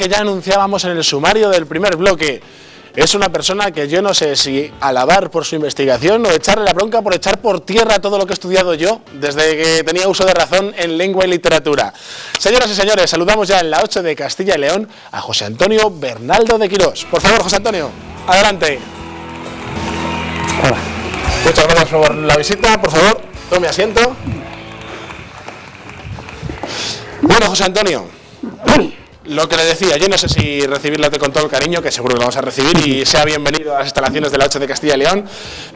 que ya anunciábamos en el sumario del primer bloque. Es una persona que yo no sé si alabar por su investigación o echarle la bronca por echar por tierra todo lo que he estudiado yo desde que tenía uso de razón en lengua y literatura. Señoras y señores, saludamos ya en la 8 de Castilla y León a José Antonio Bernaldo de Quirós. Por favor, José Antonio, adelante. Hola. Muchas gracias por la visita, por favor, tome asiento. Bueno, José Antonio, lo que le decía, yo no sé si recibirla con todo el cariño, que seguro que lo vamos a recibir, y sea bienvenido a las instalaciones de la 8 de Castilla y León,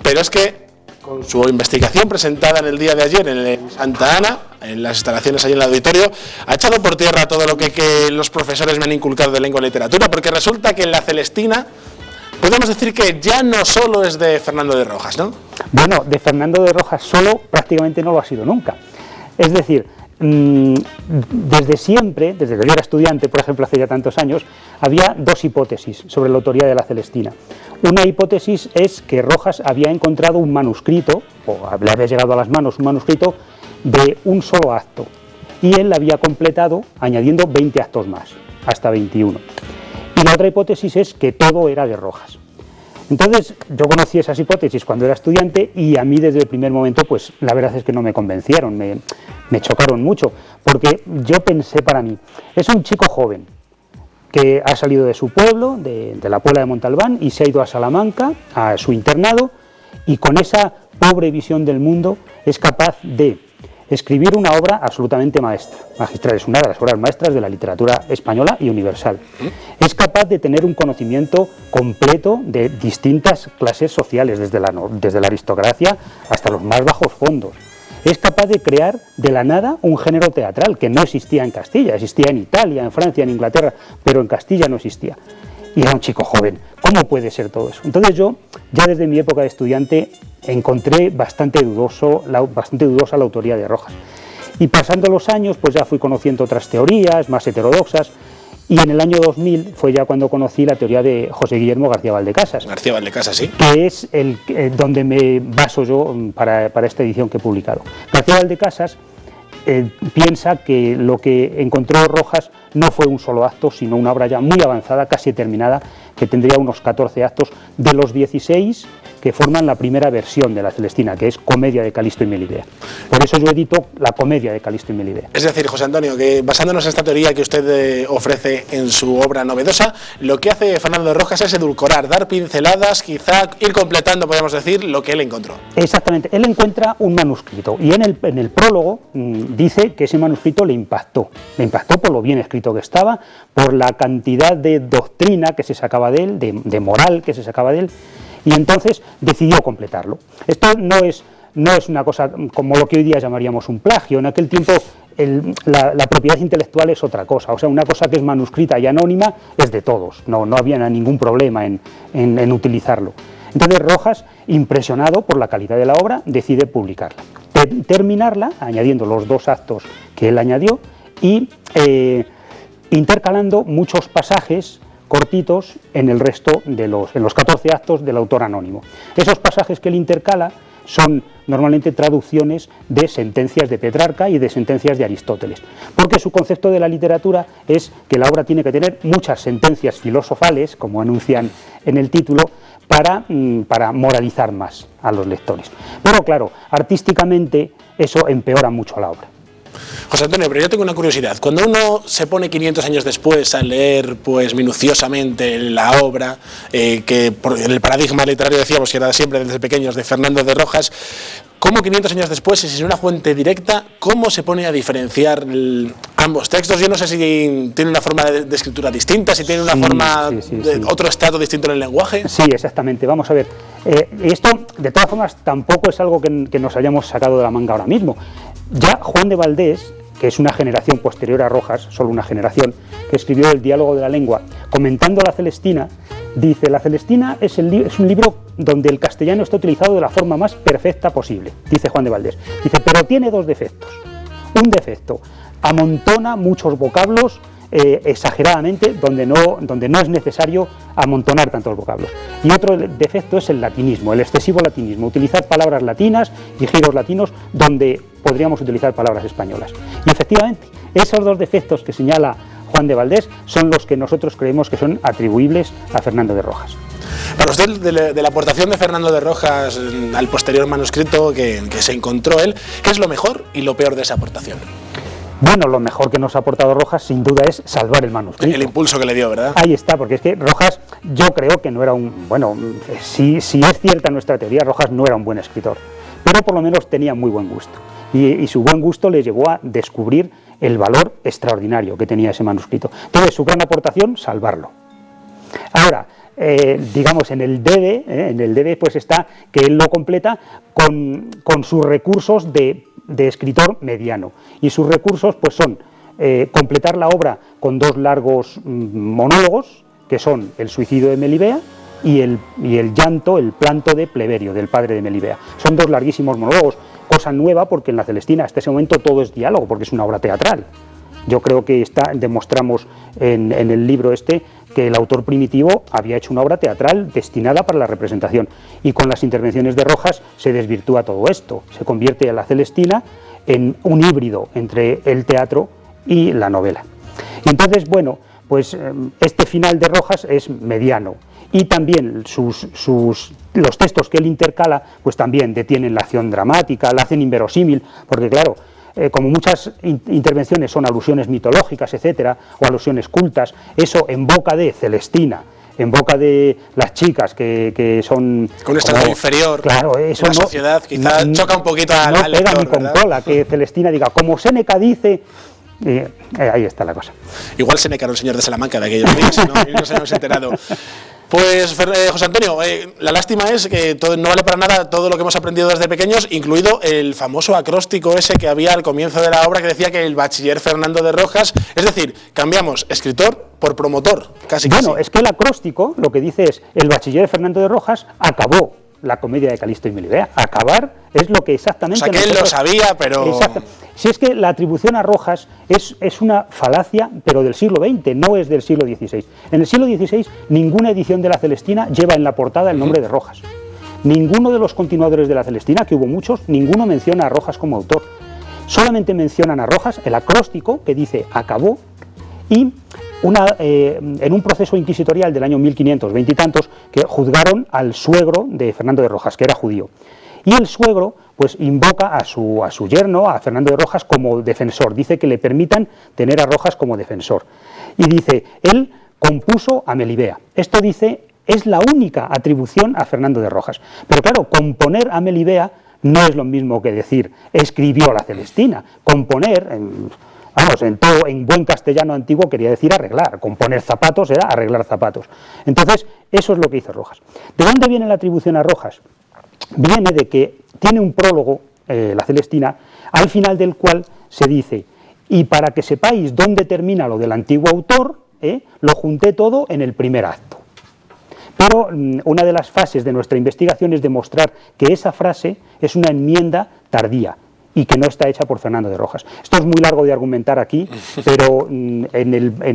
pero es que con su investigación presentada en el día de ayer en Santa Ana, en las instalaciones allí en el auditorio, ha echado por tierra todo lo que los profesores me han inculcado de lengua y literatura, porque resulta que en la Celestina podemos decir que ya no solo es de Fernando de Rojas, ¿no? Bueno, de Fernando de Rojas solo prácticamente no lo ha sido nunca. Es decir, desde siempre, desde que yo era estudiante, por ejemplo, hace ya tantos años, había dos hipótesis sobre la autoría de la Celestina. Una hipótesis es que Rojas había encontrado un manuscrito, o le había llegado a las manos un manuscrito de un solo acto, y él la había completado añadiendo 20 actos más, hasta 21. Y la otra hipótesis es que todo era de Rojas. Entonces, yo conocí esas hipótesis cuando era estudiante y a mí desde el primer momento, pues la verdad es que no me convencieron, me chocaron mucho, porque yo pensé para mí, es un chico joven que ha salido de su pueblo, de la Puebla de Montalbán, y se ha ido a Salamanca, a su internado, y con esa pobre visión del mundo es capaz de escribir una obra absolutamente magistral, es una de las obras maestras de la literatura española y universal. Es capaz de tener un conocimiento completo de distintas clases sociales, desde la aristocracia hasta los más bajos fondos. Es capaz de crear de la nada un género teatral que no existía en Castilla, existía en Italia, en Francia, en Inglaterra, pero en Castilla no existía. Y era un chico joven. ¿Cómo puede ser todo eso? Entonces yo, ya desde mi época de estudiante, encontré bastante dudosa la autoría de Rojas. Y pasando los años, pues ya fui conociendo otras teorías más heterodoxas, y en el año 2000 fue ya cuando conocí la teoría de José Guillermo García Valdecasas. García Valdecasas, sí. Que es donde me baso yo para esta edición que he publicado. García Valdecasas piensa que lo que encontró Rojas no fue un solo acto, sino una obra ya muy avanzada, casi terminada, que tendría unos 14 actos de los 16 que forman la primera versión de la Celestina, que es Comedia de Calisto y Melibea. Por eso yo edito la Comedia de Calisto y Melibea. Es decir, José Antonio, que basándonos en esta teoría que usted ofrece en su obra novedosa, lo que hace Fernando de Rojas es edulcorar, dar pinceladas, quizá ir completando, podríamos decir, lo que él encontró. Exactamente, él encuentra un manuscrito y en el prólogo dice que ese manuscrito le impactó por lo bien escrito que estaba, por la cantidad de doctrina que se sacaba de él, de moral que se sacaba de él, y entonces decidió completarlo. Esto no es una cosa como lo que hoy día llamaríamos un plagio. En aquel tiempo la propiedad intelectual es otra cosa, o sea, una cosa que es manuscrita y anónima es de todos, no había ningún problema en utilizarlo. Entonces Rojas, impresionado por la calidad de la obra, decide publicarla, terminarla añadiendo los dos actos que él añadió y intercalando muchos pasajes cortitos en el resto en los 14 actos del autor anónimo. Esos pasajes que él intercala son normalmente traducciones de sentencias de Petrarca y de sentencias de Aristóteles, porque su concepto de la literatura es que la obra tiene que tener muchas sentencias filosofales, como anuncian en el título, para moralizar más a los lectores. Pero claro, artísticamente eso empeora mucho la obra. José Antonio, pero yo tengo una curiosidad. Cuando uno se pone 500 años después a leer pues minuciosamente la obra, que en el paradigma literario decíamos que era siempre desde pequeños de Fernando de Rojas, ¿cómo 500 años después, si es una fuente directa, cómo se pone a diferenciar ambos textos? Yo no sé si tiene una forma de escritura distinta, si tiene una forma de otro estado distinto en el lenguaje. Sí, exactamente. Vamos a ver. Esto, de todas formas, tampoco es algo que nos hayamos sacado de la manga ahora mismo. Ya Juan de Valdés, que es una generación posterior a Rojas, solo una generación, que escribió El diálogo de la lengua, comentando la Celestina, dice: la Celestina es un libro donde el castellano está utilizado de la forma más perfecta posible, dice Juan de Valdés. Dice, pero tiene dos defectos. Un defecto, amontona muchos vocablos exageradamente donde no es necesario amontonar tantos vocablos. Y otro defecto es el latinismo, el excesivo latinismo, utilizar palabras latinas y giros latinos donde podríamos utilizar palabras españolas. Y efectivamente, esos dos defectos que señala Juan de Valdés son los que nosotros creemos que son atribuibles a Fernando de Rojas. Para usted, de la aportación de Fernando de Rojas al posterior manuscrito que se encontró él, ¿qué es lo mejor y lo peor de esa aportación? Bueno, lo mejor que nos ha aportado Rojas, sin duda, es salvar el manuscrito. El impulso que le dio, ¿verdad? Ahí está, porque es que Rojas, yo creo que no era un... Bueno, si es cierta nuestra teoría, Rojas no era un buen escritor, pero por lo menos tenía muy buen gusto. Y su buen gusto le llevó a descubrir el valor extraordinario que tenía ese manuscrito. Entonces, su gran aportación, salvarlo. Ahora, digamos, en el debe pues está que él lo completa con sus recursos de escritor mediano, y sus recursos pues son completar la obra con 2 largos monólogos, que son el suicidio de Melibea y el llanto, el planto de Pleberio, del padre de Melibea. Son 2 larguísimos monólogos, cosa nueva porque en la Celestina hasta ese momento todo es diálogo, porque es una obra teatral. Yo creo que demostramos en el libro que el autor primitivo había hecho una obra teatral destinada para la representación, y con las intervenciones de Rojas se desvirtúa todo esto, se convierte a la Celestina en un híbrido entre el teatro y la novela. Y entonces, bueno, pues este final de Rojas es mediano, y también los textos que él intercala pues también detienen la acción dramática, la hacen inverosímil, porque claro, como muchas intervenciones son alusiones mitológicas, etcétera, o alusiones cultas, eso en boca de Celestina, en boca de las chicas que son... Con un estado inferior, claro, eso la sociedad quizá choca un poquito al lector, pega ni con cola, que Celestina diga, como Séneca dice... ahí está la cosa. Igual Séneca era un señor de Salamanca de aquellos días, ¿no? Y no se nos hemos enterado. Pues José Antonio, la lástima es que no vale para nada todo lo que hemos aprendido desde pequeños, incluido el famoso acróstico ese que había al comienzo de la obra que decía que el bachiller Fernando de Rojas, es decir, cambiamos escritor por promotor, casi. Bueno, es que el acróstico lo que dice es, el bachiller Fernando de Rojas acabó la comedia de Calisto y Melibea. Acabar es lo que exactamente... O sea, que él lo sabía, pero... Exacto. Si es que la atribución a Rojas es una falacia, pero del siglo XX, no es del siglo XVI. En el siglo XVI, ninguna edición de la Celestina lleva en la portada el nombre de Rojas. Ninguno de los continuadores de la Celestina, que hubo muchos, ninguno menciona a Rojas como autor. Solamente mencionan a Rojas el acróstico, que dice acabó, y en un proceso inquisitorial del año 1520 y tantos, que juzgaron al suegro de Fernando de Rojas, que era judío. Y el suegro pues invoca a su yerno, a Fernando de Rojas, como defensor. Dice que le permitan tener a Rojas como defensor. Y dice, él compuso a Melibea. Esto dice, es la única atribución a Fernando de Rojas. Pero claro, componer a Melibea no es lo mismo que decir, escribió la Celestina. Componer... Vamos, en buen castellano antiguo quería decir arreglar, componer zapatos era arreglar zapatos. Entonces, eso es lo que hizo Rojas. ¿De dónde viene la atribución a Rojas? Viene de que tiene un prólogo, la Celestina, al final del cual se dice, y para que sepáis dónde termina lo del antiguo autor, lo junté todo en el primer acto. Pero una de las fases de nuestra investigación es demostrar que esa frase es una enmienda tardía, y que no está hecha por Fernando de Rojas. Esto es muy largo de argumentar aquí, pero en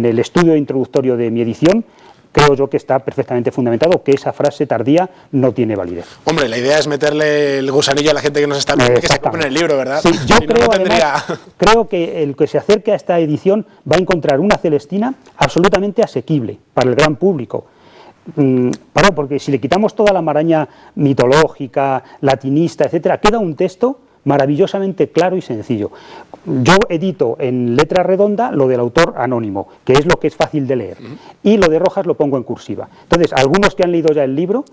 el estudio introductorio de mi edición creo yo que está perfectamente fundamentado que esa frase tardía no tiene validez. Hombre, la idea es meterle el gusanillo a la gente que nos está viendo, que se compre el libro, ¿verdad? Sí, yo creo, además, creo que el que se acerque a esta edición va a encontrar una Celestina absolutamente asequible para el gran público. Porque si le quitamos toda la maraña mitológica, latinista, etcétera, queda un texto maravillosamente claro y sencillo. Yo edito en letra redonda lo del autor anónimo, que es lo que es fácil de leer, y lo de Rojas lo pongo en cursiva. Entonces, algunos que han leído ya el libro,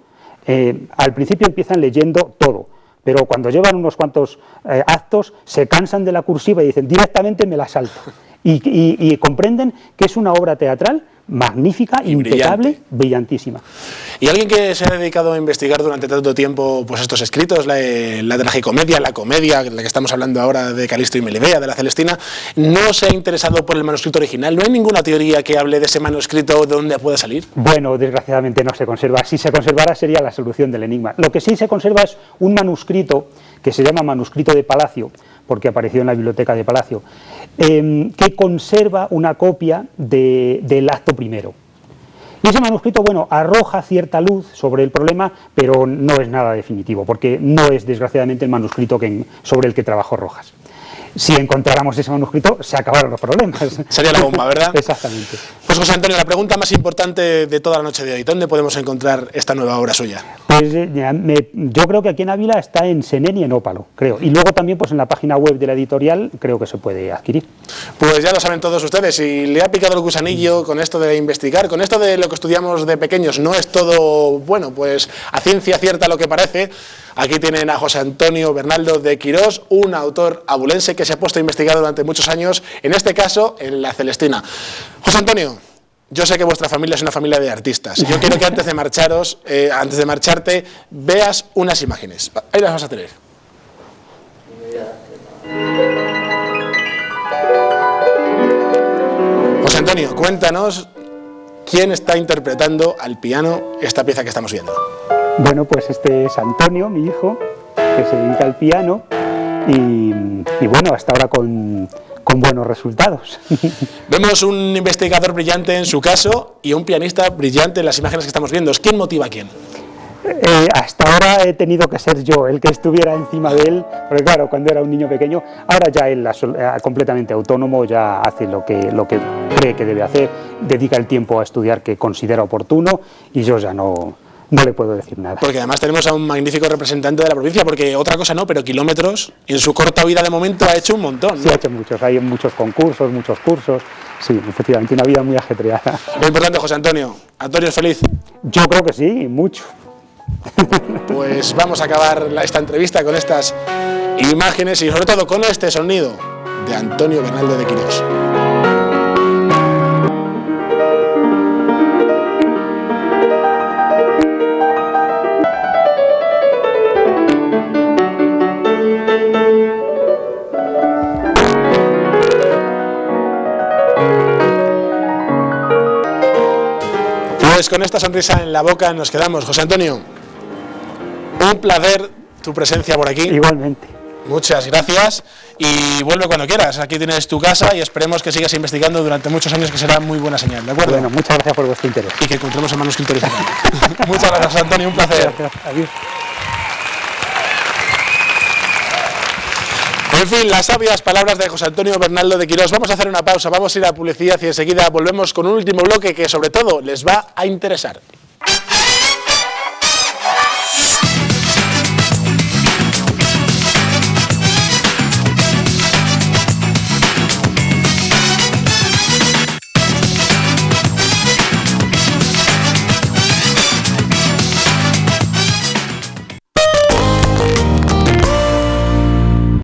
al principio empiezan leyendo todo, pero cuando llevan unos cuantos actos, se cansan de la cursiva y dicen, directamente me la salto. Y comprenden que es una obra teatral magnífica, impecable, brillantísima. Y alguien que se ha dedicado a investigar durante tanto tiempo pues estos escritos, la tragicomedia, la comedia, la que estamos hablando ahora de Calisto y Melibea, de la Celestina, no se ha interesado por el manuscrito original. ¿No hay ninguna teoría que hable de ese manuscrito, de dónde pueda salir? Bueno, desgraciadamente no se conserva. Si se conservara sería la solución del enigma. Lo que sí se conserva es un manuscrito que se llama manuscrito de Palacio, porque apareció en la biblioteca de Palacio, que conserva una copia del acto primero. Y ese manuscrito, bueno, arroja cierta luz sobre el problema, pero no es nada definitivo, porque no es, desgraciadamente, el manuscrito sobre el que trabajó Rojas. Si encontráramos ese manuscrito, se acabaron los problemas. Sería la bomba, ¿verdad? Exactamente. Pues José Antonio, la pregunta más importante de toda la noche de hoy, ¿dónde podemos encontrar esta nueva obra suya? Pues yo creo que aquí en Ávila está en Senén y en Ópalo, creo. Y luego también pues en la página web de la editorial creo que se puede adquirir. Pues ya lo saben todos ustedes, si le ha picado el gusanillo con esto de investigar, con esto de lo que estudiamos de pequeños, no es todo, bueno, pues a ciencia cierta lo que parece. Aquí tienen a José Antonio Bernaldo de Quirós, un autor abulense que se ha puesto a investigar durante muchos años, en este caso en la Celestina. José Antonio, yo sé que vuestra familia es una familia de artistas. Yo quiero que antes de marcharte, veas unas imágenes. Ahí las vas a tener. José Antonio, cuéntanos quién está interpretando al piano esta pieza que estamos viendo. Bueno, pues este es Antonio, mi hijo, que se dedica al piano y bueno, hasta ahora con buenos resultados. Vemos un investigador brillante en su caso y un pianista brillante en las imágenes que estamos viendo. ¿Quién motiva a quién? Hasta ahora he tenido que ser yo el que estuviera encima de él, porque claro, cuando era un niño pequeño, ahora ya él completamente autónomo, ya hace lo que cree que debe hacer, dedica el tiempo a estudiar que considera oportuno y yo ya no le puedo decir nada. Porque además tenemos a un magnífico representante de la provincia, porque otra cosa no, pero kilómetros, en su corta vida de momento ha hecho un montón, ¿no? Sí, ha hecho muchos, hay muchos concursos, muchos cursos, sí, efectivamente, una vida muy ajetreada. Lo importante, José Antonio, Antonio es feliz. Yo creo que sí, mucho. Pues vamos a acabar esta entrevista con estas imágenes y sobre todo con este sonido de Antonio Bernaldo de Quirós. Pues con esta sonrisa en la boca nos quedamos. José Antonio, un placer tu presencia por aquí. Igualmente. Muchas gracias y vuelve cuando quieras. Aquí tienes tu casa y esperemos que sigas investigando durante muchos años, que será muy buena señal, ¿de acuerdo? Bueno, muchas gracias por vuestro interés. Y que encontremos el manuscrito original. Muchas gracias, Antonio, un placer. Gracias. Adiós. En fin, las sabias palabras de José Antonio Bernaldo de Quirós. Vamos a hacer una pausa, vamos a ir a publicidad y enseguida volvemos con un último bloque que sobre todo les va a interesar.